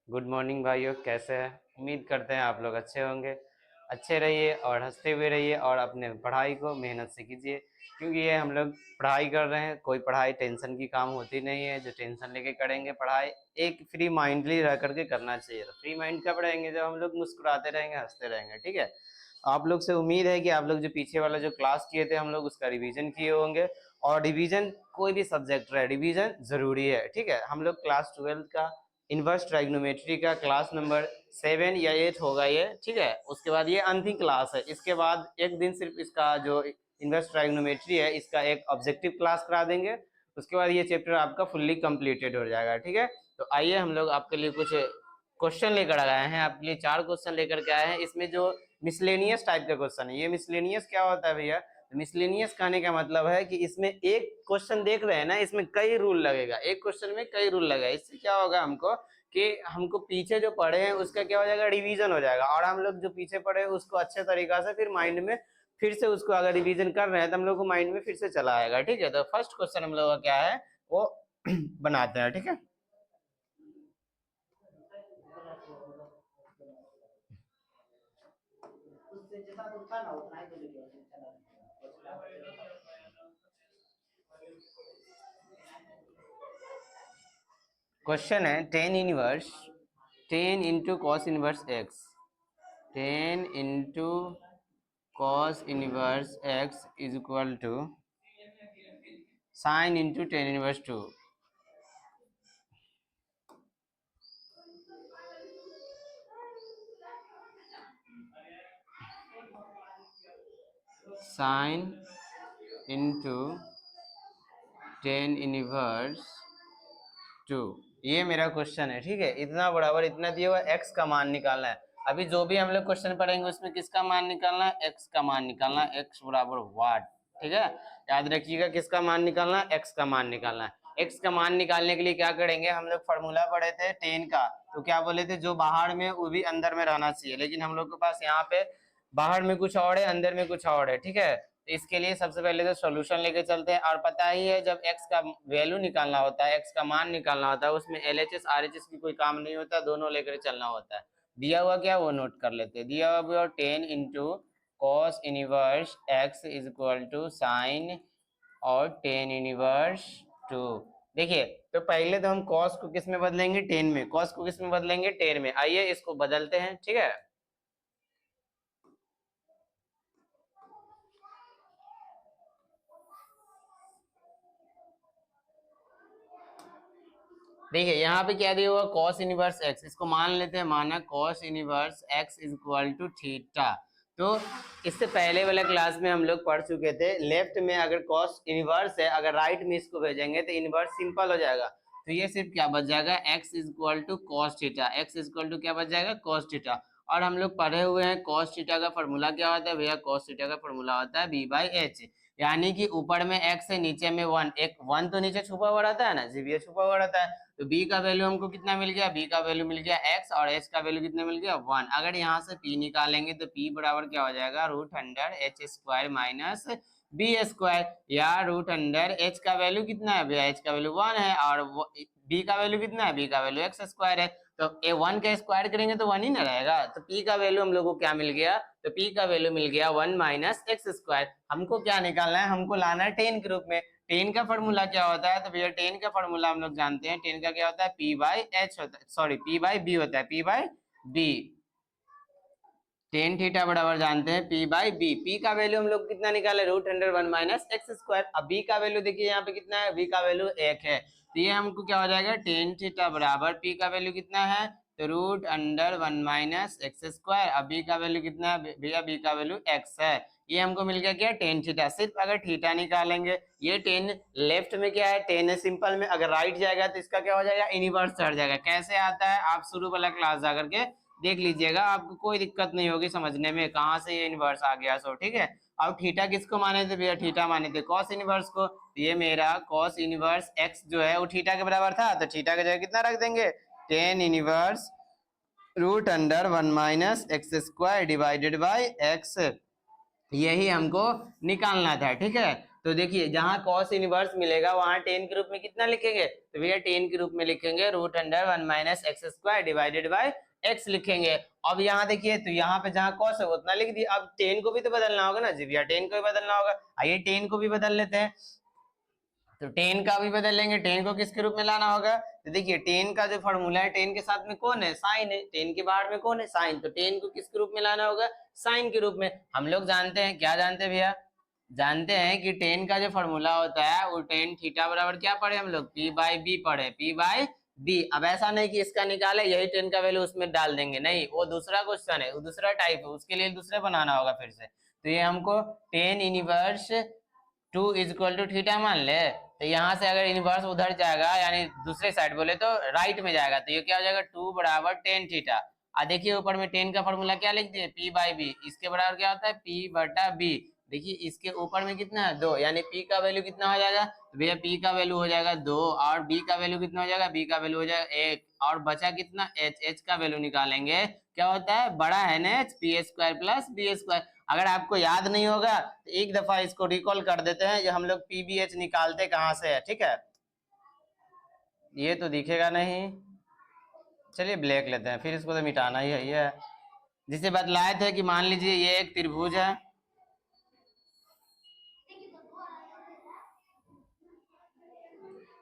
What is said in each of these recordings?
Good morning भाइयों, कैसे हैं? उम्मीद करते हैं आप लोग अच्छे होंगे। अच्छे रहिए और हंसते हुए रहिए और अपने पढ़ाई को मेहनत से कीजिए, क्योंकि ये हम लोग पढ़ाई कर रहे हैं। कोई पढ़ाई टेंशन की काम होती नहीं है। जो टेंशन लेके करेंगे पढ़ाई, एक फ्री माइंडली रह करके करना चाहिए। तो फ्री माइंड कब रहेंगे? जब हम लोग मुस्कुराते रहेंगे, हंसते रहेंगे। ठीक है। आप लोग से उम्मीद है कि आप लोग जो पीछे वाला जो क्लास किए थे हम लोग उसका रिवीजन किए होंगे। और रिवीजन कोई भी सब्जेक्ट रहे, रिवीजन जरूरी है। ठीक है। हम लोग क्लास 12 का इनवर्स ट्राइग्नोमेट्री का क्लास नंबर 7 या 8 होगा ये। ठीक है। उसके बाद ये अंतिम क्लास है। इसके बाद एक दिन सिर्फ इसका जो इनवर्स ट्राइग्नोमेट्री है इसका एक ऑब्जेक्टिव क्लास करा देंगे। उसके बाद ये चैप्टर आपका फुल्ली कंप्लीटेड हो जाएगा। ठीक है। तो आइए हम लोग आपके लिए कुछ क्वेश्चन लेकर आए हैं। आपके लिए 4 क्वेश्चन लेकर के आए हैं। इसमें जो मिसलेनियस टाइप का क्वेश्चन है, ये मिसलेनियस क्या होता है भैया? मिसलेनियस कहने का मतलब है कि इसमें एक क्वेश्चन देख रहे हैं ना, इसमें कई रूल लगेगा। एक क्वेश्चन में कई रूल लगेगा। इससे क्या होगा हमको कि हमको पीछे जो पढ़े हैं उसका क्या हो जाएगा, रिवीजन हो जाएगा। और हम लोग जो पीछे पढ़े हैं उसको अच्छे तरीका से फिर माइंड में फिर से उसको अगर रिवीजन कर रहे हैं तो हम लोग को माइंड में फिर से चला आएगा। ठीक है। तो फर्स्ट क्वेश्चन हम लोग का क्या है वो बनाते हैं। ठीक है। क्वेश्चन है ten into cos inverse x. 10 into cos inverse x is equal to sin into tan inverse 2। sin into tan inverse 2, ये मेरा क्वेश्चन है। ठीक है। इतना बराबर इतना दिया हुआ, x का मान निकालना है। अभी जो भी हम लोग क्वेश्चन पढ़ेंगे उसमें किसका मान निकालना है? x का मान निकालना है। x बराबर वाट। ठीक है। याद रखिएगा किसका मान निकालना है? x का मान निकालना है। x का मान निकालने के लिए क्या करेंगे? हम लोग फॉर्मूला पढ़े थे टेन का। तो क्या बोले थे? जो बाहर में वो भी अंदर में रहना चाहिए। लेकिन हम लोग के पास यहाँ पे बाहर में कुछ और है, अंदर में कुछ और है। ठीक है। तो इसके लिए सबसे पहले तो सॉल्यूशन लेके चलते हैं। और पता ही है जब x का वैल्यू निकालना होता है, x का मान निकालना होता है, उसमें LHS RHS की कोई काम नहीं होता, दोनों लेकर चलना होता है। दिया हुआ क्या वो नोट कर लेते हैं। दिया हुआ 10 into cos inverse x is equal to sine और tan 1/2। देखिए, तो पहले तो हम cos को किस में बदलेंगे? 10 में। cos को किस में बदलेंगे? 10 में। आइए इसको बदलते हैं। ठीक है। देखिए यहाँ पे क्या दिया हुआ? cos inverse x। इसको मान लेते हैं, माना cos inverse x is equal to theta. तो इससे पहले वाले क्लास में हम लोग पढ़ चुके थे, लेफ्ट में अगर cos इनवर्स है, अगर राइट में इसको भेजेंगे तो इनवर्स सिंपल हो जाएगा। तो ये सिर्फ क्या बच जाएगा? x is equal to cos theta. x is equal to क्या बच जाएगा? cos theta. और हम लोग पढ़े हुए हैं cos थीटा का फॉर्मूला क्या होता है भैया? cos थीटा का फॉर्मूला होता है b/h। यानी कि ऊपर में x है, नीचे में 1। एक 1 तो नीचे छुपा हुआ रहता है ना, जीव ये छुपा हुआ रहता है। तो b का वैल्यू हमको कितना मिल गया? b का वैल्यू मिल गया x, और h का वैल्यू कितना मिल गया? 1। अगर यहाँ से p निकालेंगे तो p बराबर क्या हो जाएगा? √h² माइनस b², या √h का वैल्यू कितना है भैया? h का वैल्यू 1 है, और b का वैल्यू कितना है? b का वैल्यू x² है। तो ए 1 का स्क्वायर करेंगे तो 1 ही ना रहेगा। तो p का वैल्यू हम लोग को क्या मिल गया? तो p का वैल्यू मिल गया 1 माइनस x²। हमको क्या निकालना है? हमको लाना है 10 के रूप में। 10 का फॉर्मूला क्या होता है? तो भैया 10 का फॉर्मूला हम लोग जानते हैं। 10 का क्या होता है? p/h होता है, सॉरी p/b होता है, p/b। टेन थीटा बराबर जानते हैं p/b। p का वैल्यू हम लोग कितना निकाले? √1 माइनस x²। अब b का वैल्यू देखिए यहाँ पे कितना है? b का वैल्यू 1 है। तो ये हमको क्या हो जाएगा? टेन थीटा बराबर p का वैल्यू कितना है? तो √1 माइनस x²। अब b का वैल्यू कितना है भैया? b का वैल्यू x है। ये हमको मिल गया क्या? Tan theta. सिर्फ अगर थीटा निकालेंगे, ये 10 लेफ्ट में क्या है? 10 है सिंपल में। अगर राइट जाएगा तो इसका क्या हो जाएगा? इनवर्स चढ़ जाएगा। कैसे आता है आप शुरू वाला क्लास जाकर के देख लीजिएगा, आपको कोई दिक्कत नहीं होगी समझने में कहाँ से ये इनवर्स आ गया। सो ठीक है। अब थीटा किसको माने थे भैया? थीटा माने थे कॉस इनवर्स को। तो ये मेरा कॉस इनवर्स एक्स जो है वो थीटा के बराबर था, तो थीटा की जगह कितना रख देंगे? Tan inverse √1 minus x² divided by x. यही हमको निकालना था। ठीक है। तो देखिए जहां cos इनवर्स मिलेगा वहां टेन के रूप में कितना लिखेंगे, तो भैया टेन के रूप में लिखेंगे root under 1 minus x square divided by x लिखेंगे। अब यहाँ देखिए तो यहाँ पे जहाँ cos है उतना लिख दिया, अब टेन को भी तो बदलना होगा ना जी भैया, टेन को भी बदलना होगा, आइए टेन को भी बदल लेते हैं। तो टेन का भी बदल लेंगे, टेन को किसके रूप में लाना होगा, तो देखिए टेन का जो फॉर्मूला है टेन के साथ में कौन है, साइन है, टेन के बाहर में कौन है, साइन, तो टेन को किसके रूप में लाना होगा, साइन के रूप में। हम लोग जानते हैं, क्या जानते हैं भैया, जानते हैं कि टेन का जो फॉर्मूला होता है वो टेन थीटा बराबर क्या पढ़े हम लोग, पी बाई बी पढ़े, पी बाई बी। अब ऐसा नहीं कि इसका निकाले यही टेन का वैल्यू उसमें डाल देंगे, नहीं, वो दूसरा क्वेश्चन है, वो दूसरा टाइप है, उसके लिए दूसरे बनाना होगा फिर से। तो ये हमको tan inverse two is equal to theta मान ले, तो यहाँ से अगर इनवर्स उधर जाएगा यानी दूसरे साइड बोले तो राइट में जाएगा, तो ये क्या हो जाएगा, टू बराबर टेन थीटा। देखिए ऊपर में टेन का फॉर्मूला क्या लिख दिए, पी बाई बी, इसके बराबर क्या होता है, पी बटा बी। देखिए इसके ऊपर में कितना है, दो, यानी पी का वैल्यू कितना हो जाएगा, तो भैया पी का वैल्यू हो जाएगा दो, और बी का वैल्यू कितना हो जाएगा, बी का वैल्यू हो जाएगा एक, और बचा कितना एच, एच का वैल्यू निकालेंगे, क्या होता है, बड़ा है ना h, p square plus b square. अगर आपको याद नहीं होगा तो एक दफा इसको रिकॉल कर देते हैं, जो हम लोग पीबीएच निकालते कहां से है, ठीक है, ये तो दिखेगा नहीं, चलिए ब्लैक लेते हैं, फिर इसको तो मिटाना ही है, ये जिसे बतलाए थे कि मान लीजिए ये एक त्रिभुज है,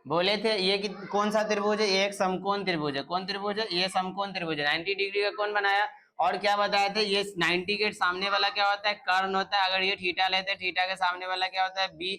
बोले थे ये कि कौन सा त्रिभुज है, ये एक समकोण त्रिभुज है, कौन त्रिभुज है, ये समकोण त्रिभुज है, 90 डिग्री का कौन बनाया, और क्या बताया था, ये 90 के सामने वाला क्या होता है, कर्ण होता है, अगर ये थीटा लेते हैं, थीटा के सामने वाला क्या होता है, बी,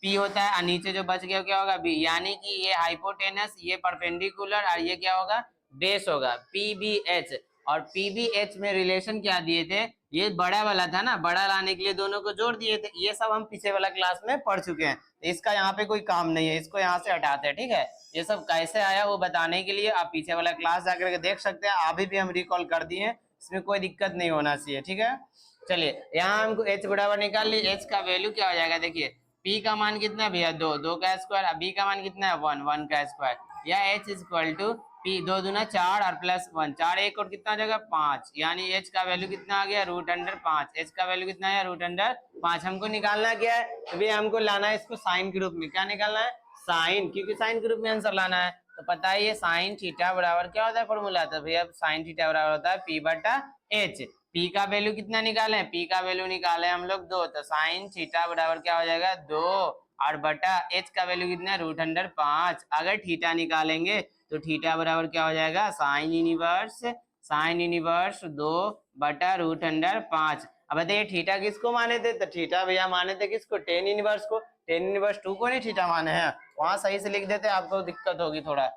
पी होता है, और नीचे जो बच गया क्या होगा, बी, यानी कि ये हाइपोटेनस, ये परपेंडिकुलर, और ये क्या होगा, बेस होगा, पीबीएच। और पीबीएच में रिलेशन क्या दिए थे, ये बड़ा वाला था ना, बड़ा लाने के लिए दोनों को जोड़ दिए थे, ये सब हम पीछे वाला क्लास में पढ़ चुके हैं, इसका यहाँ पे कोई काम नहीं है, इसको यहाँ से हटाते हैं, ठीक है। ये सब कैसे आया वो बताने के लिए आप पीछे वाला क्लास जाकर के देख सकते हैं, अभी भी हम रिकॉल कर दिए हैं, इसमें कोई दिक्कत नहीं होना चाहिए, ठीक है। चलिए यहाँ हमको h बराबर निकाल ली, h का वैल्यू क्या हो जाएगा, देखिए p का मान कितना है भैया, दो, दो का स्क्वायर, b का मान कितना है, वन, वन का स्क्वायर, या h is equal to p, दो दूना चार और प्लस वन, चार एक और कितना आ जाएगा, पांच, यानी h का वैल्यू कितना आ गया, रूट अंडर पांच, h का वैल्यू कितना है, रूट अंडर पांच। हमको निकालना क्या है, तो भैया हमको लाना है इसको साइन के रूप में, क्या निकालना है, साइन, क्योंकि साइन के रूप में आंसर लाना है, तो पता है ये साइन थीटा बराबर क्या होता है फॉर्मूला, तो भैया साइन थीटा बराबर होता है पी बटा एच। पी का वैल्यू कितना निकाले, पी का वैल्यू निकाले हम लोग दो, तो साइन थीटा बराबर क्या हो जाएगा, दो, और बटा एच का वैल्यू कितना है, रूट अंडर पांच। अगर थीटा निकालेंगे तो थीटा बराबर क्या हो जाएगा, साइन इनवर्स, साइन इनवर्स दो बटा रूट अंडर पांच। अब बताइए थीटा किसको माने थे, तो थीटा भैया माने थे किसको, टेन इनवर्स को, टेन इनवर्स टू को नहीं थीटा माने हैं, वहां सही से लिख देते, आपको दिक्कत होगी थोड़ा,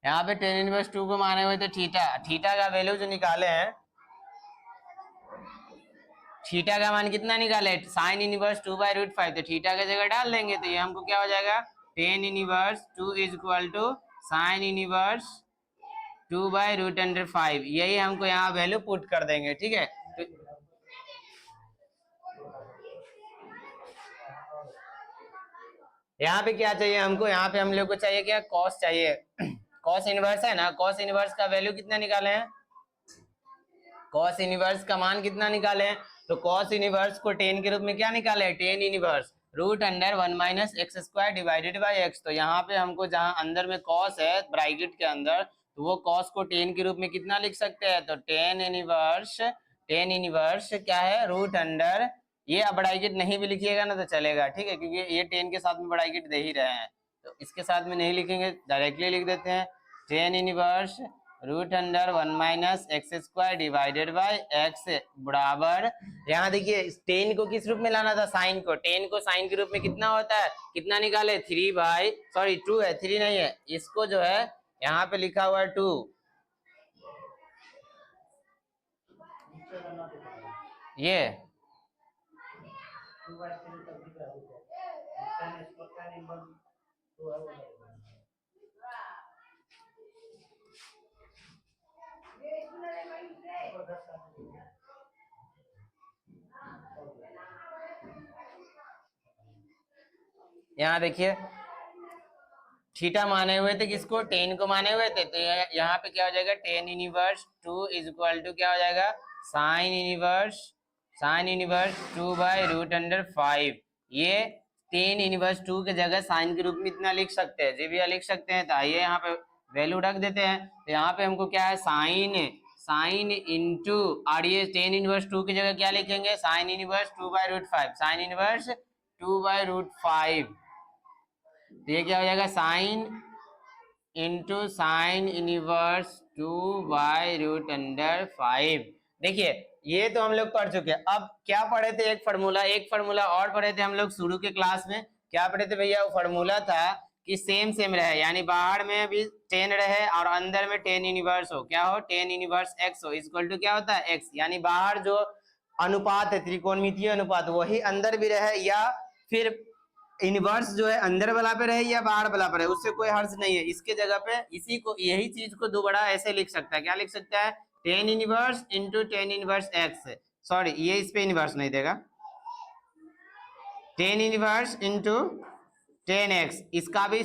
यहाँ पे टेन इनवर्स टू को माने हुए थे थीटा, थीटा का वैल्यू जो निकाले हैं, थीटा का मान कितना निकाले, sine inverse two by root five, तो थीटा की जगह डाल देंगे, तो ये हमको क्या हो जाएगा, tan inverse two is equal to sine inverse two by root under five, यही हमको यहाँ वैल्यू पुट कर देंगे, ठीक है। तो यहाँ पे क्या चाहिए हमको, यहाँ पे हम लोग को चाहिए क्या, कॉस चाहिए, कॉस इनवर्स है ना, कॉस इनवर्स का वैल्यू कितना निकाले हैं, कॉस इनवर्स का मान कितना निकाले हैं, तो कॉस इनवर्स को टेन के रूप में क्या निकाले, tan inverse root under one minus x square divided by x. तो यहाँ पे हमको जहाँ अंदर में कॉस है ब्रैकेट के अंदर, तो वो कॉस को टेन के रूप में कितना लिख सकते हैं, तो टेन इनवर्स, टेन इनवर्स क्या है, रूट अंडर, ये अब ब्रैकेट नहीं भी लिखिएगा ना तो चलेगा, ठीक है, क्योंकि ये टेन के साथ में ब्रैकेट दे ही रहे हैं, तो इसके साथ में नहीं लिखेंगे, डायरेक्टली लिख देते हैं, tan inverse root under one minus x square divided by x बराबर, यहाँ देखिए टेन को किस रूप में लाना था, साइन को, टेन को साइन के रूप में कितना होता है, कितना निकाले, थ्री बाई, सॉरी टू है, थ्री नहीं है, इसको जो है यहाँ पे लिखा हुआ है टू, ये यहाँ देखिए थीटा माने हुए थे किसको, टेन को माने हुए थे, तो यहाँ पे क्या हो जाएगा, tan inverse two is equal to क्या हो जाएगा, साइन इनवर्स साइन इनवर्स 2/√5। ये 10 इनवर्स 2 की जगह साइन के रूप में इतना लिख सकते हैं, जी भैया लिख सकते हैं। तो आइए यहाँ पे वैल्यू रख देते हैं। तो यहाँ पे हमको क्या है, साइन इंटू, और ये 10 इनवर्स 2 की जगह क्या लिखेंगे, साइन इनवर्स 2/√5, साइन इनवर्स 2/√5। तो ये क्या हो जाएगा, साइन इंटू साइन इनवर्स 2/√5। देखिए ये तो हम लोग पढ़ चुके हैं। अब क्या पढ़े थे, एक फार्मूला और पढ़े थे हम लोग शुरू के क्लास में। क्या पढ़े थे भैया, वो फार्मूला था कि सेम रहे, यानी बाहर में भी 10 रहे और अंदर में 10 इनवर्स हो। क्या हो, 10 इनवर्स x हो, इक्वल टू क्या होता है, x। यानी बाहर जो अनुपात है, त्रिकोणमितीय अनुपात, वही अंदर भी रहे, या फिर इनवर्स जो है अंदर वाला पे रहे या बाहर वाला पे रहे, उससे कोई हर्ज नहीं है। इसके जगह पे इसी को, यही चीज को दोबारा ऐसे लिख सकता है। क्या लिख सकता है, 10 inverse into 10 inverse x. Sorry, ये इस पे इनवर्स नहीं देगा, 10 इनवर्स इंटू 10x, इसका भी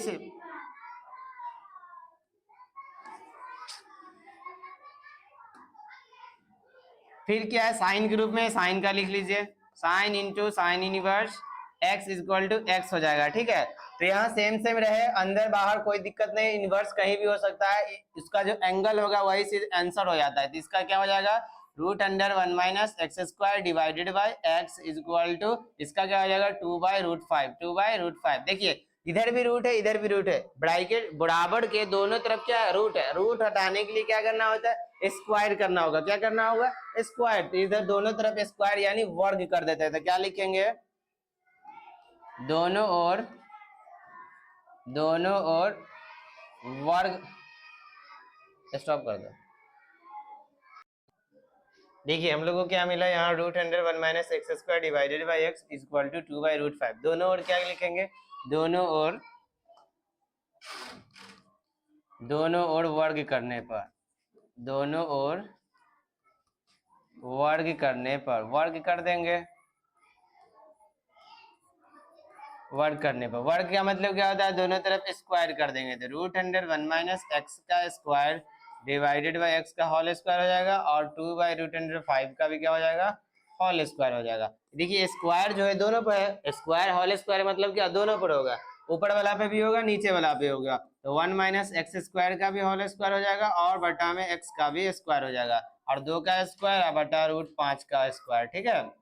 फिर क्या है, साइन के रूप में साइन का लिख लीजिए, sine into sine inverse x equal to x हो जाएगा। ठीक है, तो यहाँ सेम रहे, अंदर बाहर कोई दिक्कत नहीं, इनवर्स कहीं भी हो सकता है, इसका जो एंगल होगा वही सिर्फ आंसर हो जाता है। तो इसका क्या हो जाएगा, √1 minus x² divided by x equal to, इसका क्या हो जाएगा, 2/√5। देखिए इधर भी रूट है, इधर भी रूट है, ब्रैकेट बराबर के दोनों तरफ क्या है, रूट है। रूट हटाने के लिए क्या करना होता है, स्क्वायर करना होगा। क्या करना होगा, स्क्वायर। तो इधर दोनों तरफ स्क्वायर यानी वर्ग कर देते हैं। तो क्या लिखेंगे, दोनों ओर वर्ग। स्टॉप कर दो। देखिए हम लोगों को क्या मिला यहाँ, √1 minus x² divided by x equal to 2/√5। दोनों ओर क्या लिखेंगे, दोनों ओर वर्ग करने पर, दोनों ओर वर्ग करने पर वर्ग कर देंगे। वर्ग करने पर, वर्ग का मतलब क्या होता है, दोनों तरफ स्क्वायर कर देंगे। तो √1 माइनस x का स्क्वायर डिवाइडेड बाई x का होल स्क्वायर हो जाएगा, और 2/√5 का भी क्या हो जाएगा, होल स्क्वायर हो जाएगा। देखिए स्क्वायर जो है दोनों पर है, स्क्वायर होल स्क्वायर मतलब क्या, दोनों पर होगा, ऊपर वाला पे भी होगा, नीचे वाला पे होगा। तो 1 माइनस x² का भी होल स्क्वायर हो जाएगा, और बटा में x का भी स्क्वायर हो जाएगा, और 2 का स्क्वायर बटा √5 का स्क्वायर। ठीक है,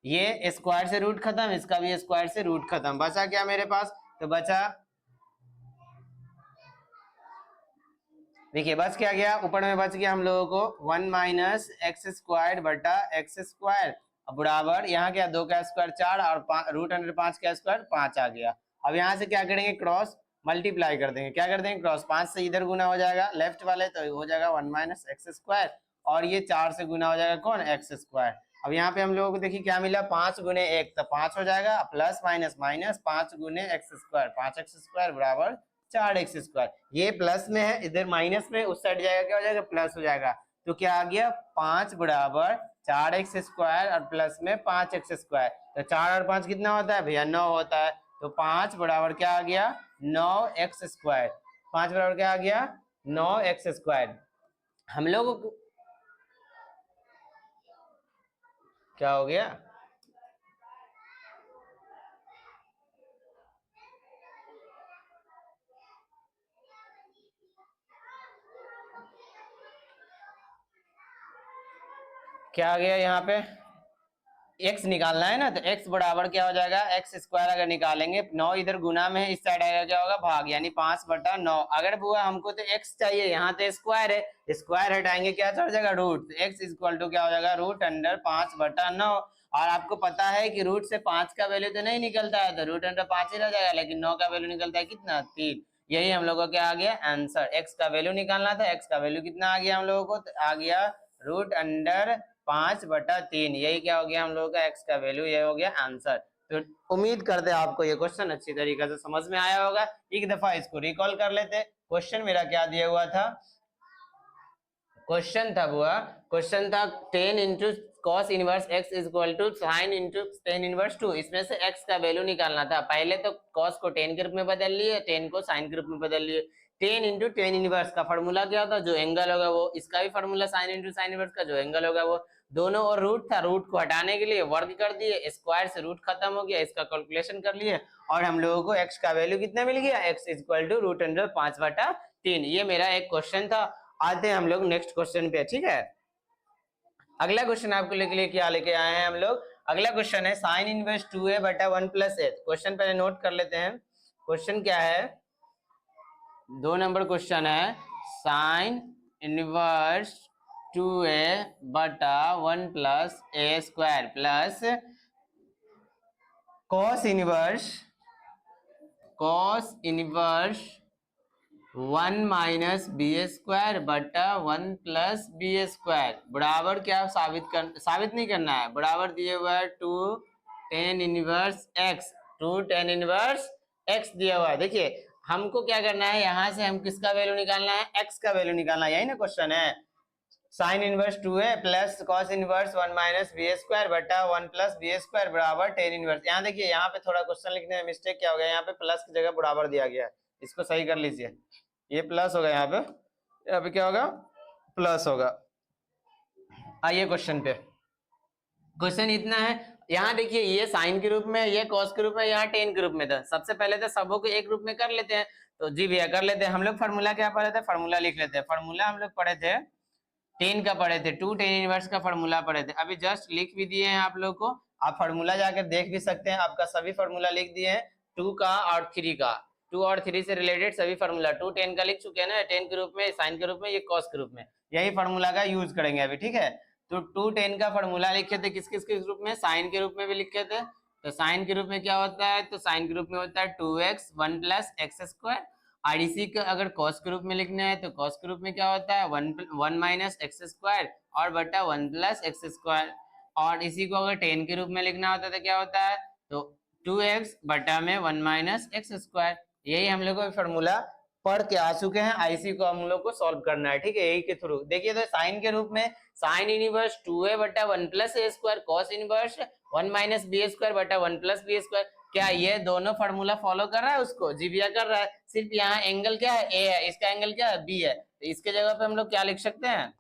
ये स्क्वायर से रूट खत्म, इसका भी स्क्वायर से रूट खत्म, बचा क्या मेरे पास, तो बचा, देखिए बच क्या गया, ऊपर में बच गया हम लोगों को 1 माइनस x² बटा x², बराबर यहाँ क्या, 2 का स्क्वायर 4, और √5 का स्क्वायर 5 आ गया। अब यहाँ से क्या करेंगे, क्रॉस मल्टीप्लाई कर देंगे। क्या कर देंगे, क्रॉस, 5 से इधर गुना हो जाएगा लेफ्ट वाले, तो हो जाएगा 1 माइनस x², और ये 4 से गुना हो जाएगा कौन, x²। अब यहाँ पे हम लोगों को देखिए क्या मिला, 5 गुने 1 तो 5 हो जाएगा, प्लस माइनस माइनस 5 गुने x², 5x² बराबर 4x²। ये प्लस में है, इधर माइनस में, उस साइड जाएगा क्या हो जाएगा, प्लस हो जाएगा। तो क्या आ गया, 5 बराबर 4x² और प्लस में 5x²। तो 4 और 5 कितना होता है भैया, 9 होता है। तो 5 बराबर क्या आ गया, 9x²। 5 बराबर क्या आ गया, 9x²। हम लोगों को क्या हो गया, क्या आ गया, यहाँ पे x निकालना है ना, तो x बराबर क्या हो जाएगा, x² अगर निकालेंगे, 9 इधर गुना में है, इस साइड आएगा क्या होगा, भाग, यानी 5/9। अगर बुआ हमको तो x चाहिए, यहाँ तो स्क्वायर है, स्क्वायर हटाएंगे क्या चढ़ जाएगा, रूट, x इक्वल टू क्या हो जाएगा, √5/9। और आपको पता है कि रूट से 5 का वैल्यू तो नहीं निकलता है, तो √5 ही रह जाएगा, लेकिन 9 का वैल्यू निकलता है कितना, 3। यही हम लोगों को क्या आ गया आंसर, x का वैल्यू निकालना था, x का वैल्यू कितना आ गया हम लोगों को, तो आ गया √5/3। यही क्या हो गया हम लोगों का x का वैल्यू, ये हो गया आंसर। तो उम्मीद करते हैं आपको ये क्वेश्चन अच्छी तरीके से समझ में आया होगा। एक दफा इसको रिकॉल कर लेते। क्वेश्चन मेरा क्या दिया हुआ था, क्वेश्चन था बुआ, क्वेश्चन था 10 into cos inverse x equal to sine into tan inverse 2। इसमें से x का वैल्यू निकालना था। पहले तो कॉस को 10 के रूप में बदल लिए, 10 को साइन के रूप में बदल लिए। 10 इंटू 10 इनवर्स का फॉर्मूला क्या होता है, जो एंगल होगा वो, इसका भी formula sine into sine inverse का जो एंगल होगा वो। दोनों और रूट था, रूट को हटाने के लिए वर्ग कर दिए, स्क्वायर से रूट खत्म हो गया, इसका कैलकुलेशन कर लिए और हम लोगों को x का वैल्यू कितना मिल गया, x equal to root under 5/3। ये मेरा एक क्वेश्चन था। आते हैं हम लोग नेक्स्ट क्वेश्चन पे, ठीक है। अगला क्वेश्चन आपको लिए क्या लेके आए हैं हम लोग। अगला क्वेश्चन है sine inverse 2a/1 + a। Question पहले नोट कर लेते हैं। क्वेश्चन क्या है, 2 नंबर क्वेश्चन है, sine inverse 2a/1 + a² plus cos inverse 1 - b²/1 + b² बराबर क्या साबित नहीं करना है, बराबर दिए हुआ है 2 tan inverse x, 2 tan inverse x दिया हुआ है। देखिए हमको क्या करना है, यहाँ से हम किसका वैल्यू निकालना है, x का वैल्यू निकालना है, यही ना क्वेश्चन है। Sine inverse 2a plus cos inverse 1 - b²/1 + b² बराबर tan इनवर्स। यहाँ देखिए यहाँ पे थोड़ा क्वेश्चन लिखने में मिस्टेक क्या हो गया, यहाँ पे प्लस की जगह बराबर दिया गया है, इसको सही कर लीजिए। ये प्लस होगा, यहाँ पे क्या होगा, प्लस होगा। आइए क्वेश्चन पे, क्वेश्चन इतना है, यहाँ देखिए ये साइन के रूप में, ये कॉस के रूप में, यहाँ टेन के रूप में था। सबसे पहले तो सबों को एक रूप में कर लेते हैं, तो जी भैया कर लेते हैं। हम लोग फार्मूला क्या पढ़े थे, फार्मूला लिख लेते हैं। फार्मूला हम लोग पढ़े थे टेन का, पढ़े थे 2 tan इनवर्स का फार्मूला पढ़े थे। अभी जस्ट लिख भी दिए हैं आप लोग को, आप फार्मूला जाकर देख भी सकते हैं। आपका सभी फार्मूला लिख दिए हैं, 2 का और 3 का, 2 और 3 से रिलेटेड सभी फार्मूला 2 10 का लिख चुके हैं ना, 10 के रूप में, साइन के रूप में, ये कॉस के रूप में। यही फार्मूला का यूज करेंगे अभी, ठीक है। तो 2 10 का फार्मूला लिखे थे किस किस के रूप में, साइन के रूप में भी लिखे थे। तो साइन के रूप में क्या होता है, तो साइन के रूप में होता है 2x 1 + x²। और इसी का अगर कॉस के रूप में लिखना है तो कॉस के रूप में क्या होता है 1 - x² और बटा 1 + x²। और इसी को अगर 10 के रूप में लिखना होता है तो क्या होता है, तो 2x बटा में 1 - x²। यही हम लोग को फॉर्मूला पढ़ के आ चुके हैं, आईसी को हम लोग को सॉल्व करना है, ठीक है, यही के थ्रू। देखिए तो साइन के रूप में sine inverse 2a/1 + a², cos inverse 1 - b²/1 + b²। क्या ये दोनों फार्मूला फॉलो कर रहा है उसको, जी भैया कर रहा है। सिर्फ यहाँ एंगल क्या है, ए है, इसका एंगल क्या है, बी है। तो इसके जगह पे हम लोग क्या लिख सकते हैं,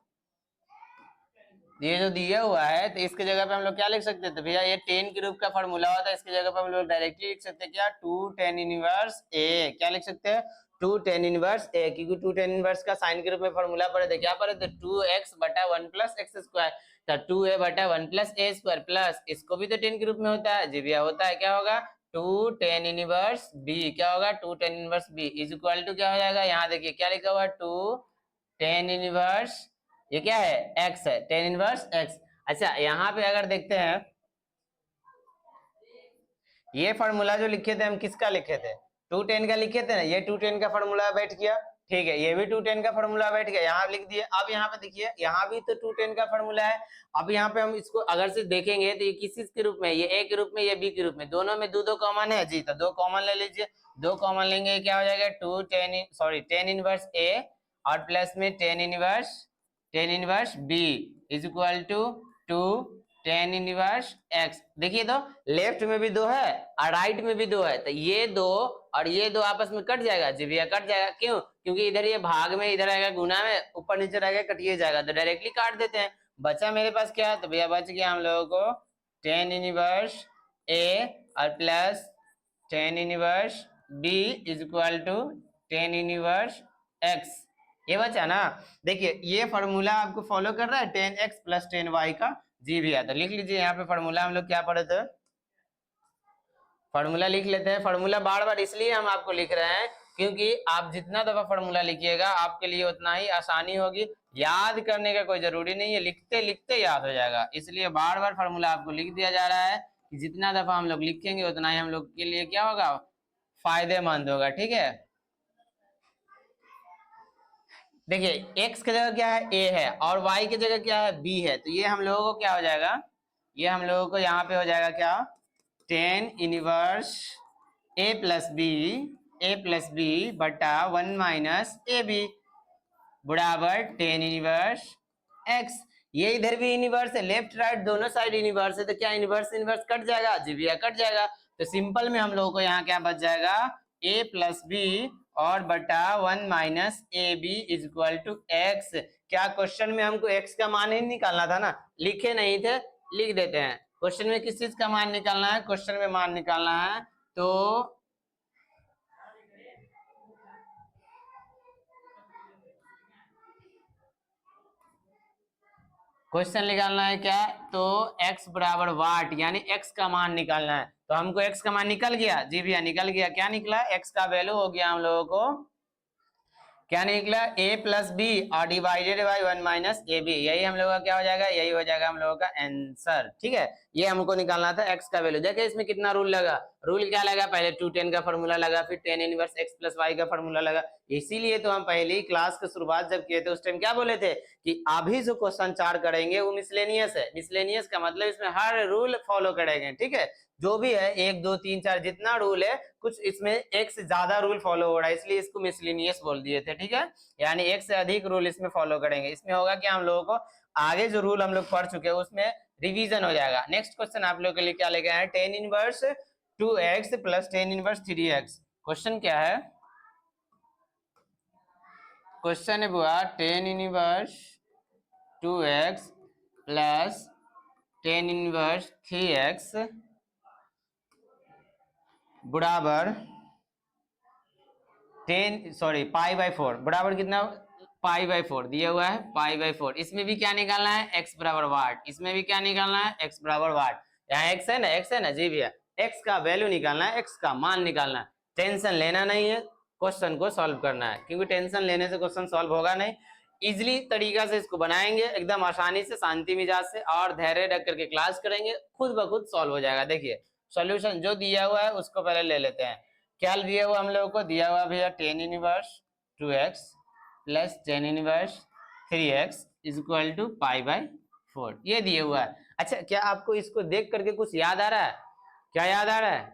ये जो दिया हुआ है तो इसके जगह पे हम लोग क्या लिख सकते हैं, तो भैया ये 10 के रूप का फार्मूला होता है, इसके जगह पे हम लोग डायरेक्टली लिख सकते हैं क्या, 2 tan इनवर्स a। क्या लिख सकते हैं, 2 tan इनवर्स a, क्योंकि 2 tan इनवर्स का साइन के रूप में फार्मूला पढ़े थे, क्या पढ़े थे, 2x/1 + x²। तो 2a/1 + a² प्लस इसको भी तो 10 के रूप में होता है, जी भैया होता है, क्या होगा 2 tan इनवर्स b, क्या होगा 2 tan inverse b is equal to क्या हो जाएगा, यहाँ देखिए क्या लिखा हुआ है 2 tan इनवर्स, ये क्या है x है, tan इनवर्स x। अच्छा यहाँ पे अगर देखते हैं, ये फार्मूला जो लिखे थे हम किसका लिखे थे, 2 10 का लिखे थे ना, ये 2 10 का फार्मूला बैठ गया, ठीक है, ये भी 2 10 का फार्मूला बैठ गया, यहाँ लिख दिए। अब यहाँ पे देखिए यहाँ भी तो 2 10 का फार्मूला है। अब यहाँ पे हम इसको अगर से देखेंगे तो ये किस के रूप में, ये a के रूप में, ये b के रूप में, दोनों में दो कॉमन है जी, तो 2 कॉमन ले लीजिए। 2 कॉमन लेंगे क्या हो जाएगा 10 इनवर्स a और प्लस में tan inverse b is equal to 2 tan inverse x। देखिए तो लेफ्ट में भी 2 है और राइट में भी 2 है, तो ये 2 और ये 2 आपस में कट जाएगा जी भैया, कट जाएगा। क्यों, क्योंकि इधर ये भाग में, इधर आएगा गुना में, ऊपर नीचे रहेगा कटिए जाएगा, तो डायरेक्टली काट देते हैं। बचा मेरे पास क्या, तो भैया बच गया हम लोगों को tan इनवर्स a और plus tan inverse b is equal to tan inverse x। ये बचा ना। देखिए ये फार्मूला आपको फॉलो कर रहा है tan x + tan y का, जी भैया, तो लिख लीजिए यहाँ पे फार्मूला हम लोग क्या पढ़े थे, फार्मूला लिख लेते हैं। फार्मूला बार बार इसलिए हम आपको लिख रहे हैं क्योंकि आप जितना दफा फार्मूला लिखिएगा आपके लिए उतना ही आसानी होगी, याद करने का कोई जरूरी नहीं है, लिखते लिखते याद हो जाएगा, इसलिए बार बार फार्मूला आपको लिख दिया जा रहा है कि जितना दफा हम लोग लिखेंगे उतना ही हम लोग के लिए क्या होगा, फायदेमंद होगा, ठीक है। देखिए x की जगह क्या है a है और y की जगह क्या है b है, तो ये हम लोगों को क्या हो जाएगा, ये हम लोगों को यहाँ पे हो जाएगा क्या, tan inverse a plus b बटा 1 - ab बराबर tan इनवर्स x। ये इधर भी इनवर्स है, लेफ्ट राइट दोनों साइड इनवर्स है, तो क्या इनवर्स इनवर्स कट जाएगा जी भैया, कट जाएगा। तो सिंपल में हम लोगों को यहाँ क्या बच जाएगा ए प्लस बी और बटा 1 - ab is equal to x. क्या क्वेश्चन में हमको एक्स का मान ही निकालना था ना, लिखे नहीं थे, लिख देते हैं। क्वेश्चन में किस चीज का मान निकालना है, क्वेश्चन में मान निकालना है तो क्वेश्चन निकालना है क्या, तो x बराबर वाट यानी x का मान निकालना है। तो हमको x का मान निकल गया, जी भैया निकल गया। क्या निकला, x का वैल्यू हो गया हम लोगों को क्या निकला, a प्लस बी और डिवाइडेड बाई 1 - ab, यही हम लोगों का क्या हो जाएगा, यही हो जाएगा हम लोगों का आंसर। ठीक है, ये हमको निकालना था x का वैल्यू। देखिए इसमें कितना रूल लगा, रूल क्या लगा, पहले 2tan का फॉर्मूला लगा, फिर tan inverse x plus y का फॉर्मूला लगा। इसीलिए तो हम पहली क्लास की शुरुआत जब किए थे उस टाइम क्या बोले थे कि अभी जो क्वेश्चन 4 करेंगे वो मिसलेनियस है। मिसलेनियस का मतलब इसमें हर रूल फॉलो करेंगे। ठीक है, जो भी है 1 2 3 4 जितना रूल है, कुछ इसमें एक से ज्यादा रूल फॉलो हो रहा है, इसलिए इसको मिसलेनियस बोल दिए थे। ठीक है, यानी एक से अधिक रूल इसमें फॉलो करेंगे। इसमें होगा कि हम लोगों को आगे जो रूल हम लोग पढ़ चुके हैं उसमें रिवीजन हो जाएगा। नेक्स्ट क्वेश्चन आप लोग के लिए क्या लेके आए हैं, tan inverse 2x plus tan inverse 3x। Question क्या है, क्वेश्चन है बुआ tan inverse 2x plus tan inverse 3x बराबर पाई/4 बराबर कितना, पाई/4 दिया हुआ है, पाई/4। इसमें भी क्या निकालना है, x बराबर वाट, इसमें भी क्या निकालना है, x बराबर वाट। यहाँ x है ना, x है ना, जी भैया, x का वैल्यू निकालना है, x का मान निकालना है। टेंशन लेना नहीं है, क्वेश्चन को सॉल्व करना है, क्योंकि टेंशन लेने से क्वेश्चन सॉल्व होगा नहीं। इजिली तरीका से इसको बनाएंगे, एकदम आसानी से, शांति मिजाज से और धैर्य रख करके क्लास करेंगे, खुद ब खुद सॉल्व हो जाएगा। देखिए सॉल्यूशन जो दिया हुआ है उसको पहले ले लेते हैं। क्या दिया हुआ हम लोगों को, दिया हुआ भैया tan inverse 2x plus tan inverse 3x is equal to पाई/4, ये दिया हुआ है। अच्छा, क्या आपको इसको देख करके कुछ याद आ रहा है, क्या याद आ रहा है,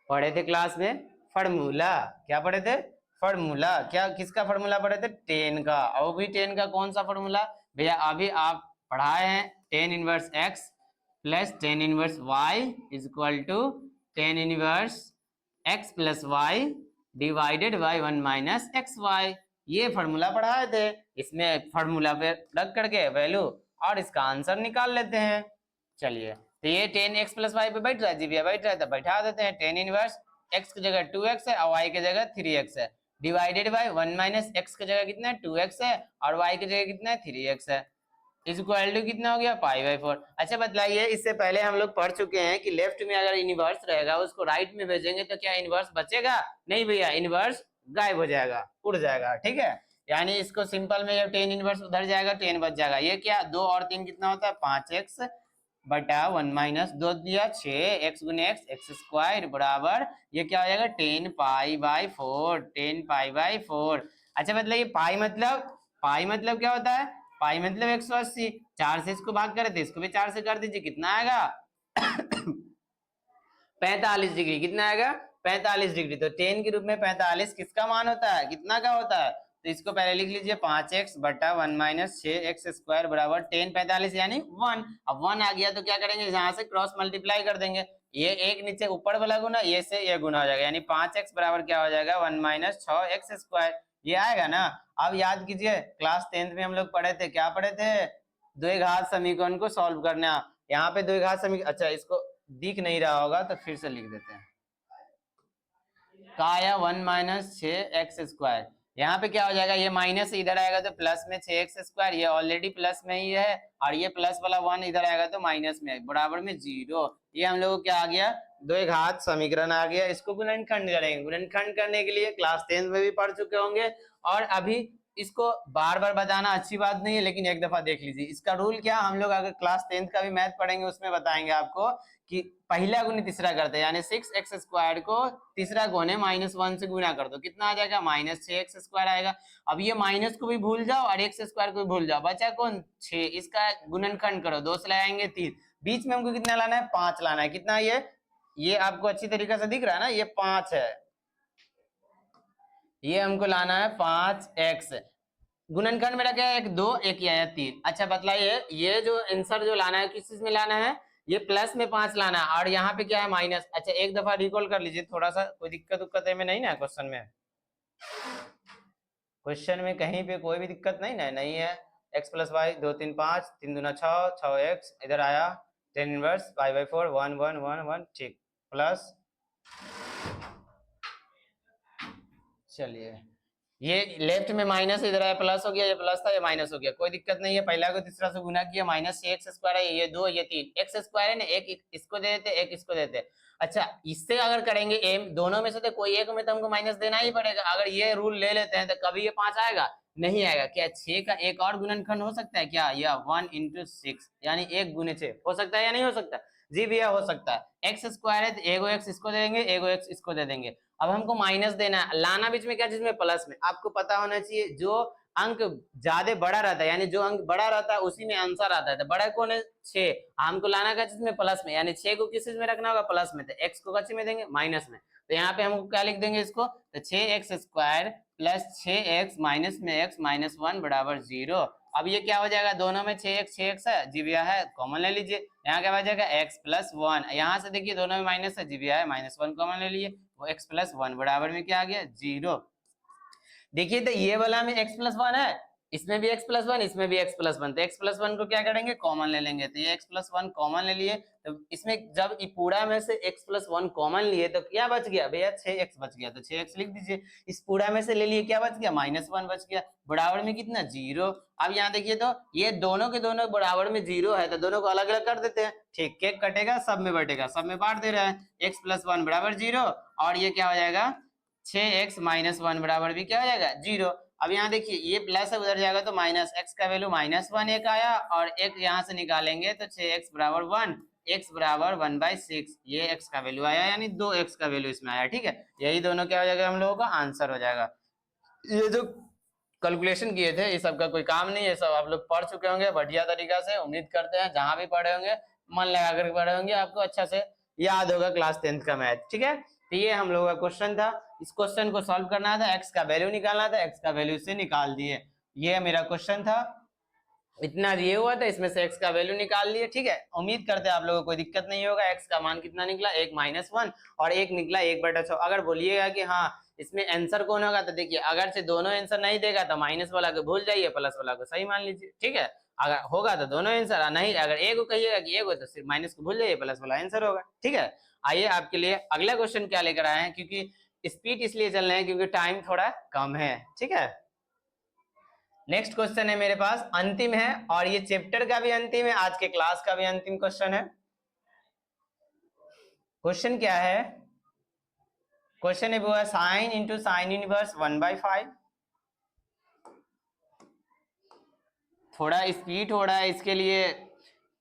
पढ़े थे क्लास में फॉर्मूला, क्या पढ़े थे, फॉर्मूला। क्या किसका फॉर्मूला पढ़े थे, tan का। और भी tan का कौन सा फॉर्मूला भैया, अभी आप पढ़ाए हैं tan inverse x plus tan inverse y is equal to tan inverse x plus y divided by 1 - xy, ये फॉर्मूला पढ़ाए थे। इसमें फॉर्मूला पे रख करके वैल्यू और इसका आंसर निकाल लेते हैं। चलिए, तो ये tan x प्लस वाई पे बैठ रहा है, जी भैया बैठ रहा है, तो बैठा देते हैं। tan इनवर्स x की जगह 2x है और y की जगह 3x है, डिवाइडेड बाई 1 - x की जगह कितना है 2x है और y की जगह कितना है 3x है, इज इक्वल टू कितना हो गया, पाई/4। अच्छा बताइए, इससे पहले हम लोग पढ़ चुके हैं कि लेफ्ट में अगर इनवर्स रहेगा उसको राइट में भेजेंगे तो क्या इनवर्स बचेगा, नहीं भैया, इनवर्स गायब हो जाएगा, उड़ जाएगा। ठीक है, यानी इसको सिंपल में जब tan इनवर्स उधर जाएगा tan बच जाएगा। ये क्या, 2 और 3 कितना होता है, 5x बटा 1 - 2 दिया 6x गुने x स्क्वायर बराबर, ये क्या हो जाएगा, tan पाई/4, tan पाई/4। अच्छा मतलब ये पाई मतलब क्या होता है, पाई मतलब 180, 4 से इसको भाग करे तो इसको भी 4 से कर दीजिए, कितना आएगा 45 डिग्री, कितना आएगा 45 डिग्री। तो tan के रूप में 45 किसका मान होता है, कितना का होता है, तो इसको पहले लिख लीजिए 5x बटा 1 - 6x स्क्वायर बराबर tan 45 यानी 1। अब 1 आ गया तो क्या करेंगे, यहाँ से क्रॉस मल्टीप्लाई कर देंगे, ये एक नीचे ऊपर वाला गुना, ये से ये गुना हो जाएगा, यानी 5x बराबर क्या हो जाएगा 1 - 6x स्क्वायर, ये आएगा ना। अब याद कीजिए क्लास 10th में हम लोग पढ़े थे, क्या पढ़े थे, द्विघात समीकरण को सॉल्व करना। यहाँ पे द्विघात समीकरण, अच्छा इसको दिख नहीं रहा होगा तो फिर से लिख देते हैं, का आया 1 - 6x स्क्वायर, यहाँ पे क्या हो जाएगा, ये माइनस इधर आएगा तो प्लस में 6x स्क्वायर, ये ऑलरेडी प्लस में ही है, और ये प्लस वाला 1 इधर आएगा तो माइनस में बराबर में 0। ये हम लोग को क्या आ गया, द्विघात समीकरण आ गया। इसको गुणनखंड करेंगे, गुणनखंड करने के लिए क्लास 10 में भी पढ़ चुके होंगे, और अभी इसको बार बार बताना अच्छी बात नहीं है, लेकिन एक दफा देख लीजिए इसका रूल क्या। हम लोग अगर क्लास 10th का भी मैथ पढ़ेंगे उसमें बताएंगे आपको कि पहला गुना तीसरा करते हैं, यानी 6x स्क्वायर को तीसरा कोने -1 से गुना कर दो, कितना आ जाएगा -6x स्क्वायर आएगा। अब ये माइनस को भी भूल जाओ और x स्क्वायर को भी भूल जाओ, बचा कौन 6, इसका गुणनखंड करो, 2 से लगाएंगे 3, बीच में हमको कितना लाना है 5 लाना है, कितना ये आपको अच्छी तरीके से दिख रहा है ना, ये 5 है, ये हमको लाना है 5x, गुणनखंड मेरा क्या है 1 2, 1 आया 3। अच्छा बतलाइए, ये जो आंसर जो लाना है किस चीज में लाना है, ये प्लस में 5 लाना और यहाँ पे क्या है माइनस। अच्छा एक दफा रिकॉल कर लीजिए थोड़ा सा, कोई दिक्कत उक्कत है में नहीं ना क्वेश्चन में? क्वेश्चन में कहीं पे कोई भी दिक्कत नहीं ना? नहीं है। x प्लस वाई 2 3 5 3 दूना 6 6x इधर आया 10 इनवर्स y बाई 4 1 1 1 1 ठीक प्लस। चलिए ये लेफ्ट में माइनस इधर आया प्लस हो गया, ये प्लस था ये माइनस हो गया, कोई दिक्कत नहीं है। पहला को तीसरा से गुना किया माइनस एक्स स्क्वायर है, ये 2 ये 3 एक्स स्क्वायर है ना, एक इसको दे देते एक इसको देते। अच्छा इससे अगर करेंगे एम दोनों में से तो कोई एक में तो हमको माइनस देना ही पड़ेगा। अगर ये रूल ले लेते हैं तो कभी ये 5 आएगा नहीं आएगा। क्या 6 का एक और गुणनखंड हो सकता है क्या? या 1 इंटू 6 यानी 1 गुने 6 हो सकता है या नहीं हो सकता? जी भैया हो सकता है। एक्स स्क्वायर है तो एगो एक्स इसको दे देंगे एगो एक्स इसको दे देंगे। अब हमको माइनस देना है, लाना बीच में क्या चीज में प्लस में। आपको पता होना चाहिए जो अंक ज्यादा बड़ा रहता है यानी जो अंक बड़ा रहता है उसी में आंसर आता है। तो बड़ा कौन है? 6। हमको लाना का चीज में प्लस में, यानी 6 को किस चीज में रखना होगा? प्लस में। तो एक्स को किस में देंगे? माइनस में। तो यहाँ पे हमको क्या लिख देंगे इसको? तो 6x square plus 6x minus में x माइनस 1 बराबर 0। अब ये क्या हो जाएगा? दोनों में 6x है जी भैया है, कॉमन ले लीजिए। यहाँ क्या बचेगा? x plus 1। यहाँ से देखिए दोनों में माइनस है जी भैया है, माइनस 1 कॉमन ले लिए, वो x प्लस 1 बराबर में क्या आ गया? 0। देखिए तो ये वाला में x प्लस 1 है, इसमें भी x प्लस 1 इसमें भी x प्लस 1। तो x प्लस 1 को क्या करेंगे? कॉमन ले लेंगे। तो ये x प्लस 1 कॉमन ले लिए, तो इसमें जब पूरा में से x प्लस 1 कॉमन लिए तो क्या बच गया भैया? 6x बच गया। तो 6x लिख दीजिए। इस पूरा में से ले लिए क्या बच गया? माइनस 1 बच गया, बराबर में कितना? 0। अब यहाँ देखिए तो ये दोनों के दोनों बराबर में 0 है तो दोनों को अलग अलग कर देते हैं। ठीक केक कटेगा सब में बटेगा, सब में बांट दे रहे हैं। x प्लस 1 बराबर 0 और ये क्या हो जाएगा? 6x माइनस 1 बराबर भी क्या हो जाएगा? 0। अब यहाँ देखिए ये प्लस है उधर जाएगा तो माइनस, x का वैल्यू माइनस 1 एक आया और एक यहाँ से निकालेंगे तो 6x बराबर 1 x बराबर 1/6 ये x का वैल्यू आया यानी 2x का वैल्यू इसमें आया। ठीक है यही दोनों क्या हो जाएगा? हम लोगों का आंसर हो जाएगा। ये जो कैलकुलेशन किए थे ये सब का कोई काम नहीं है, सब आप लोग पढ़ चुके होंगे बढ़िया तरीका से। उम्मीद करते हैं जहां भी पढ़े होंगे मन लगा कर पढ़े होंगे, आपको अच्छा से याद होगा क्लास 10th का मैथ। ठीक है तो ये हम लोगों का क्वेश्चन था। इस क्वेश्चन को सॉल्व करना था, एक्स का वैल्यू निकालना था, एक्स का वैल्यू से निकाल दिए। ये मेरा क्वेश्चन था, इतना दिए हुआ था इसमें से एक्स का वैल्यू निकाल लिए। ठीक है उम्मीद करते हैं आप लोगों को कोई दिक्कत नहीं होगा। एक्स का मान कितना निकला? 1 माइनस 1 और एक निकला 1/6। अगर बोलिएगा कि हाँ इसमें आंसर कौन होगा तो देखिए अगर से दोनों आंसर नहीं देगा तो माइनस वाला को भूल जाइए, प्लस वाला को सही मान लीजिए। ठीक है अगर होगा तो दोनों आंसर, नहीं अगर एक को कहिएगा कि एक हो तो सिर्फ माइनस को भूल जाइए, प्लस वाला आंसर होगा। ठीक है आइए आपके लिए अगला क्वेश्चन क्या लेकर आए हैं, क्योंकि स्पीड इसलिए चल रहे हैं क्योंकि टाइम थोड़ा कम है। ठीक है नेक्स्ट क्वेश्चन है मेरे पास, अंतिम है और ये चैप्टर का भी अंतिम है, आज के क्लास का भी अंतिम क्वेश्चन है। क्वेश्चन क्या है? क्वेश्चन है वो है साइन इंटू साइन इनवर्स 1/5। थोड़ा स्पीड हो रहा है इसके लिए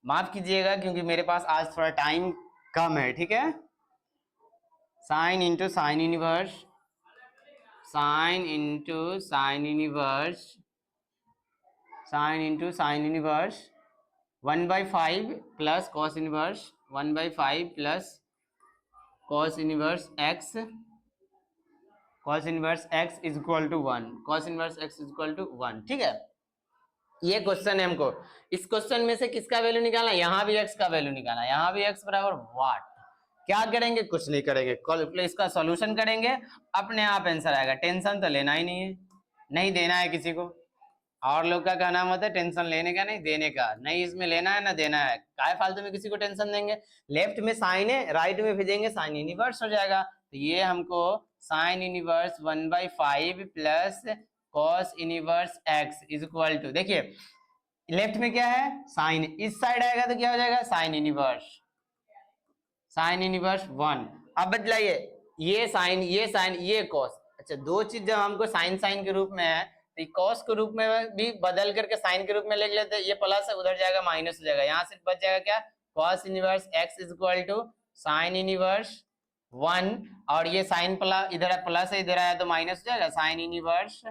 माफ कीजिएगा क्योंकि मेरे पास आज थोड़ा टाइम कम है। ठीक है sine into sine inverse, sine into sine inverse, sine into sine inverse 1/5 plus cos inverse 1/5 plus cos inverse x, cos inverse x is equal to 1, cos inverse x is equal to 1। ठीक है ये question है हमको। इस question में से किसका value निकालना? यहाँ भी एक्स का वैल्यू निकालना, यहाँ भी एक्स बराबर व्हाट। क्या करेंगे? कुछ नहीं करेंगे, इसका सॉल्यूशन करेंगे अपने आप आंसर आएगा। टेंशन तो लेना ही नहीं है, नहीं देना है किसी को। और लोग का कहना मत है टेंशन लेने का नहीं देने का, नहीं इसमें लेना है ना देना है, काय फालतू में किसी को टेंशन देंगे। लेफ्ट में साइन है राइट में भेजेंगे साइन यूनिवर्स हो जाएगा। तो ये हमको sine inverse 1/5 plus cos inverse x is equal to, देखिए लेफ्ट में क्या है साइन, इस साइड आएगा तो क्या हो जाएगा साइन इनवर्स, साइन इनवर्स 1। अब बदलाइए ये साइन ये कॉस। अच्छा दो चीज जब हमको साइन साइन के रूप में है तो कॉस के रूप में भी बदल करके साइन के रूप में लिख लेते हैं। ये प्लस है उधर जाएगा माइनस हो जाएगा, यहाँ सिर्फ बच जाएगा क्या cos inverse x is equal to sine inverse 1 और ये साइन प्लस इधर प्लस है इधर आया तो माइनस हो जाएगा साइन इनवर्स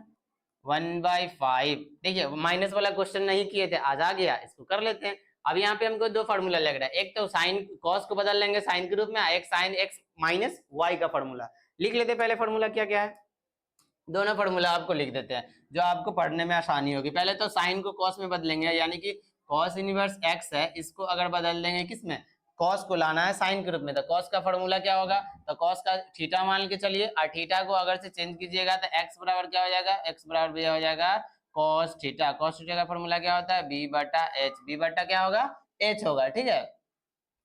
1/5। देखिए माइनस वाला क्वेश्चन नहीं किए थे आज आ गया, इसको कर लेते हैं। अब यहाँ पे हमको दो फार्मूला लग रहा है, एक तो साइन कॉस को बदल लेंगे साइन के रूप में, एक साइन एक्स माइनस वाई का फार्मूला लिख लेते हैं। पहले फार्मूला क्या क्या है दोनों फार्मूला आपको लिख देते हैं जो आपको पढ़ने में आसानी होगी। पहले तो साइन को कॉस में बदलेंगे यानी कि कॉस इनवर्स एक्स है इसको अगर बदल देंगे किस में कॉस को लाना है साइन के रूप में, तो कॉस का फॉर्मूला क्या होगा, तो कॉस का थीटा मान के चलिए, और थीटा को अगर से चेंज कीजिएगा तो एक्स बराबर क्या हो जाएगा, एक्स बराबर भैया हो जाएगा कॉस थीटा। कॉस थीटा का फॉर्मूला क्या होता है, बी बटा एच, बी बटा क्या होगा, एच होगा, ठीक है।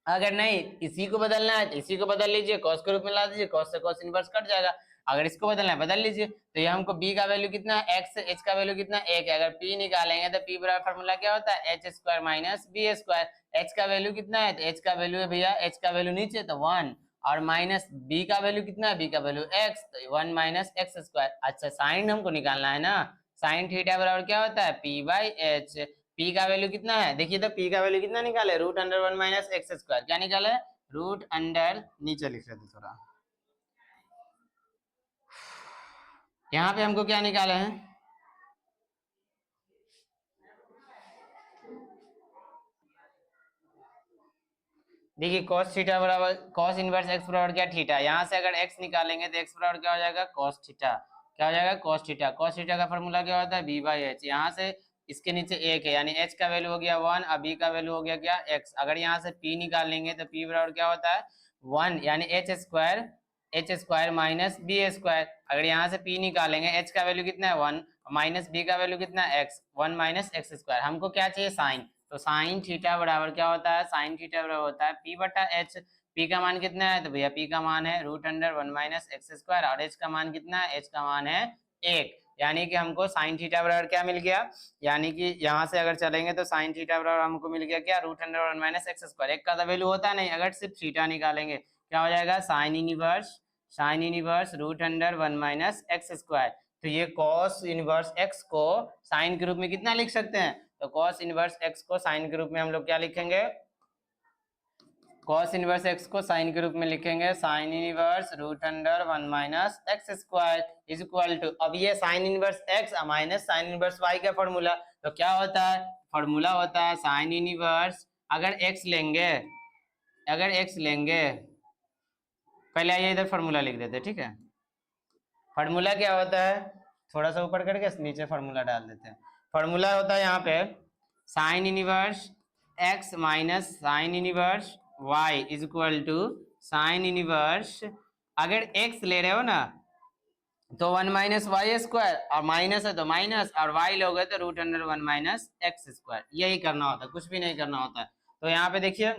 अगर नहीं इसी को बदलना है तो इसी को बदल लीजिए, कॉस के रूप में ला दीजिए, कॉस से कॉस इनवर्स कट जाएगा। अगर इसको बदलना है बदल लीजिए, तो ये हमको b का वैल्यू कितना है, x, h का वैल्यू कितना है, 1 है। अगर p निकालेंगे तो p बराबर फॉर्मूला क्या होता है, h square minus b square. h का वैल्यू कितना है, तो h का वैल्यू है भैया, h का वैल्यू नीचे तो 1, और माइनस b का वैल्यू कितना है, b का वैल्यू x, तो 1 माइनस एक्स स्क्वायर। अच्छा साइन हमको निकालना है ना, साइन थीटा बराबर क्या होता है, p बाई एच। p का वैल्यू कितना है, देखिए तो p का वैल्यू कितना निकाले, root under 1 minus x square, क्या निकाले, रूट अंडर, नीचे लिख लेते थोड़ा, यहाँ पे हमको क्या निकाले हैं, देखिए cos थीटा बराबर cos इनवर्स x बराबर क्या, थीटा। यहाँ से अगर x निकालेंगे तो x बराबर क्या हो जाएगा, cos थीटा। क्या हो जाएगा, cos थीटा। cos थीटा का फॉर्मूला क्या होता है, b बाई एच। यहाँ से इसके नीचे 1 है, यानी h का वैल्यू हो गया 1 और b का वैल्यू हो गया क्या, x। अगर यहाँ से p निकालेंगे तो p बराबर क्या होता है 1, यानी h square minus b square. अगर यहाँ से p निकालेंगे, h का वैल्यू कितना है 1, माइनस b का वैल्यू कितना है x, 1 माइनस एक्स स्क्वायर। हमको क्या चाहिए, साइन, तो साइन थीटा बराबर क्या होता है, साइन थीटा बराबर होता है p बटा एच। p का मान कितना है, तो भैया p का मान है root under 1 minus x square, और h का मान कितना है, h का मान है 1। यानी कि हमको साइन थीटा बराबर क्या मिल गया, यानी कि यहाँ से अगर चलेंगे तो साइन थीटा बराबर हमको मिल गया क्या, root under 1 minus x square. एक का तो वैल्यू होता नहीं, अगर सिर्फ थीटा निकालेंगे क्या हो जाएगा, sine inverse root under 1 minus x square. तो ये कॉस इनवर्स एक्स को साइन के रूप में कितना लिख सकते हैं, तो कॉस इनवर्स एक्स को साइन के रूप में हम लोग क्या लिखेंगे, कॉस इनवर्स एक्स को साइन के रूप में लिखेंगे sine inverse root under 1 minus x square is equal to, अब ये sine inverse x minus sine inverse y का फॉर्मूला, तो क्या होता है, फॉर्मूला होता है साइन इनवर्स, अगर एक्स लेंगे, पहले आइए इधर फॉर्मूला लिख देते हैं, ठीक है। फॉर्मूला क्या होता है, थोड़ा सा ऊपर करके नीचे फॉर्मूला डाल देते हैं। फॉर्मूला होता है यहाँ पे sine inverse x minus sine inverse y is equal to sine inverse, अगर एक्स ले रहे हो ना तो 1 माइनस वाई स्क्वायर, और माइनस है तो माइनस, और वाई लोगे तो root under 1 minus x square. यही करना होता है, कुछ भी नहीं करना होता है। तो यहाँ पे देखिए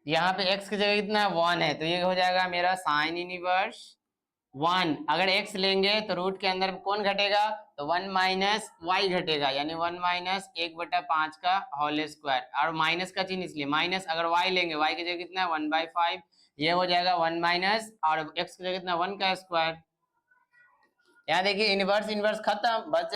यहाँ पे x की जगह कितना 1 है, तो ये हो जाएगा मेरा साइन इनवर्स 1। अगर x लेंगे तो रूट के अंदर कौन घटेगा, तो 1 माइनस वाई घटेगा, यानी 1 माइनस 1/5 का होल स्क्वायर, और माइनस का चिन्ह इसलिए माइनस। अगर y लेंगे, y की जगह कितना है 1/5, ये हो जाएगा 1 माइनस, और x की जगह कितना 1 का स्क्वायर। यहाँ देखिए इनवर्स खत्म, बस